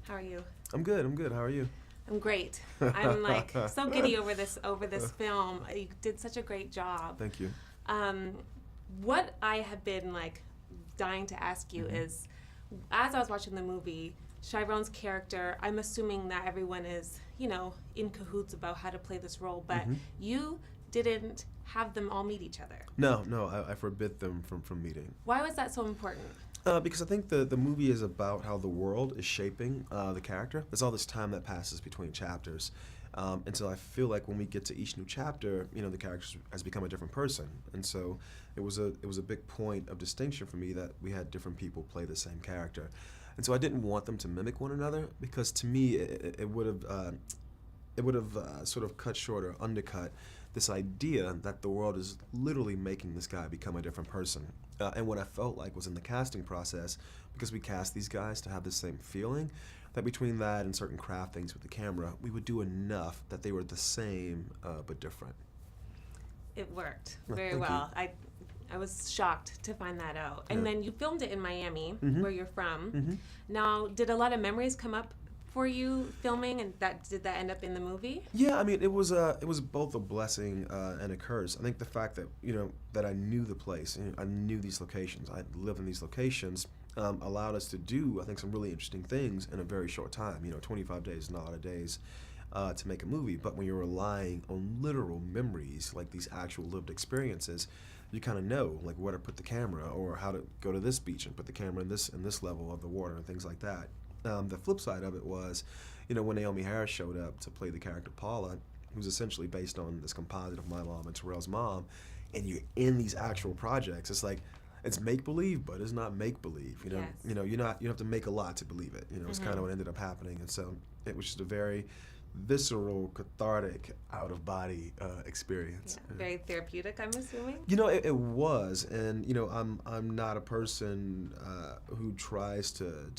How are you? I'm good. I'm good. How are you? I'm great. I'm like so giddy over this film. You did such a great job. Thank you. What I have been like dying to ask you is, as I was watching the movie, Chiron's character, I'm assuming that everyone is, in cahoots about how to play this role, but you didn't have them all meet each other. No, I forbid them from meeting. Why was that so important? Because I think the movie is about how the world is shaping the character. There's all this time that passes between chapters. And so I feel like when we get to each new chapter, the character has become a different person. And so it was a big point of distinction for me that we had different people play the same character. And so I didn't want them to mimic one another, because to me it would have sort of cut short or undercut this idea that the world is literally making this guy become a different person. And what I felt like was in the casting process, because we cast these guys to have the same feeling, that between that and certain craft things with the camera, we would do enough that they were the same but different. It worked very well. I was shocked to find that out. And then you filmed it in Miami, where you're from. Now, did a lot of memories come up for you filming, and did that end up in the movie? Yeah, I mean, it was both a blessing and a curse. I think the fact that that I knew the place, I knew these locations, I lived in these locations, allowed us to do, I think, some really interesting things in a very short time. 25 days is not a lot of days to make a movie, but when you're relying on literal memories, like these actual lived experiences, you kind of know like where to put the camera, or how to go to this beach and put the camera in this level of the water and things like that. The flip side of it was, when Naomi Harris showed up to play the character Paula, who's essentially based on this composite of my mom and Terrell's mom, and you're in these actual projects, it's like, it's make-believe, but it's not make-believe. Yes. You don't have to make a lot to believe it. It's kind of what ended up happening. And so it was just a very visceral, cathartic, out-of-body experience. Yeah. Very therapeutic, I'm assuming? It was, and I'm not a person who tries to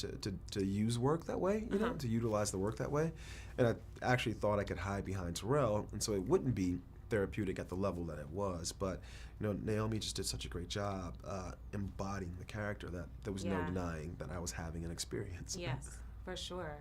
use work that way, to utilize the work that way. And I actually thought I could hide behind Terrell, and so it wouldn't be therapeutic at the level that it was. But Naomi just did such a great job embodying the character that there was no denying that I was having an experience. Yes, for sure.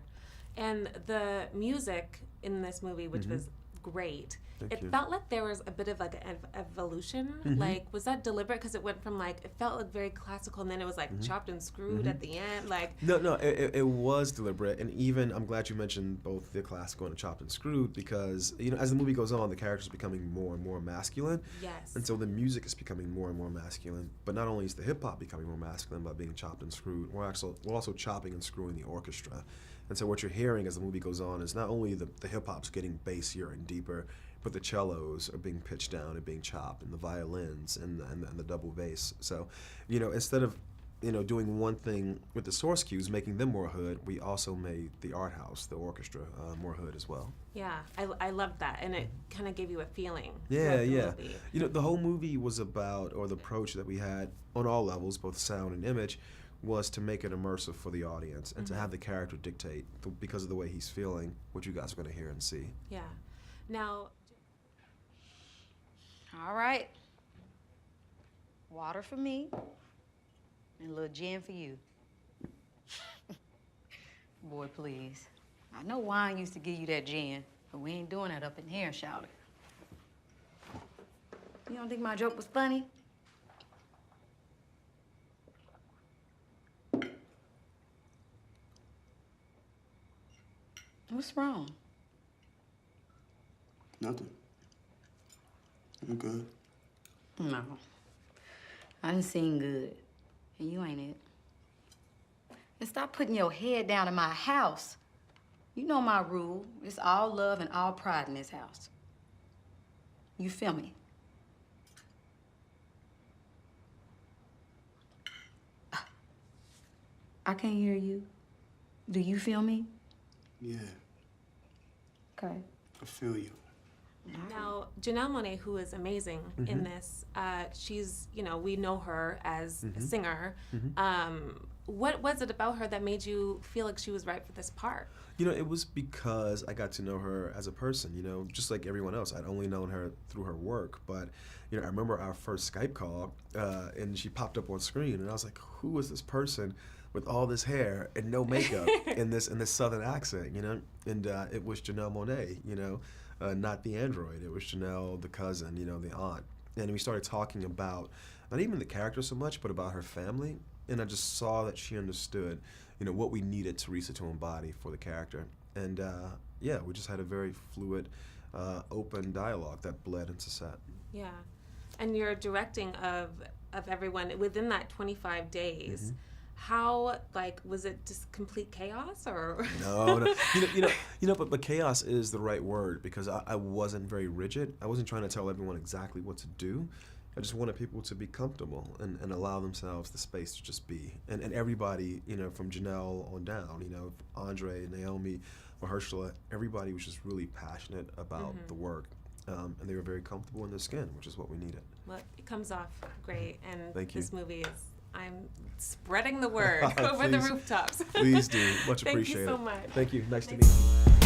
And the music in this movie, which was great, it felt like there was a bit of like an evolution. Like, was that deliberate? Because it went from it felt like very classical, and then it was like chopped and screwed at the end. No, it was deliberate. And even, I'm glad you mentioned both the classical and the chopped and screwed, because as the movie goes on, the character's becoming more and more masculine. Yes. And so the music is becoming more and more masculine. But not only is the hip hop becoming more masculine by being chopped and screwed, we're also chopping and screwing the orchestra. And so what you're hearing as the movie goes on is not only the hip-hop's getting bassier and deeper, but the cellos are being pitched down and being chopped, and the violins and the double bass. So, instead of, doing one thing with the source cues, making them more hood, we also made the art house, the orchestra, more hood as well. Yeah, I loved that, and it kind of gave you a feeling. Yeah. Movie. The whole movie was about, or the approach that we had on all levels, both sound and image, was to make it immersive for the audience and to have the character dictate, because of the way he's feeling, what you guys are going to hear and see. Yeah. Now... All right. Water for me, and a little gin for you. Boy, please. I know wine used to give you that gin, but we ain't doing that up in here, shout it. You don't think my joke was funny? What's wrong? Nothing. I'm good. No. I done seen good. And you ain't it. And stop putting your head down in my house. You know my rule. It's all love and all pride in this house. You feel me? I can't hear you. Do you feel me? Yeah, Okay. I feel you. Now, Janelle Monáe, who is amazing in this, she's, we know her as a singer. What was it about her that made you feel like she was right for this part? It was because I got to know her as a person, just like everyone else. I'd only known her through her work, but, I remember our first Skype call, and she popped up on screen, and I was like, who is this person with all this hair and no makeup and this southern accent, you know. And it was Janelle Monáe, you know, not the android. It was Janelle, the cousin, you know, the aunt. And we started talking about not even the character so much, but about her family. And I just saw that she understood, you know, what we needed Teresa to embody for the character. And yeah, we just had a very fluid, open dialogue that bled into set. Yeah, and your directing of everyone within that 25 days. Mm-hmm. How, like, was it just complete chaos, or? No. But chaos is the right word, because I wasn't very rigid. I wasn't trying to tell everyone exactly what to do. I just wanted people to be comfortable and allow themselves the space to just be. And everybody, you know, from Janelle on down, you know, Andre, Naomi, Mahershala, everybody was just really passionate about the work. And they were very comfortable in their skin, which is what we needed. Well, it comes off great, and Thank you. this movie is, I'm spreading the word over the rooftops. Please do. Much appreciated. Thank you so much. Thank you. Nice to meet you.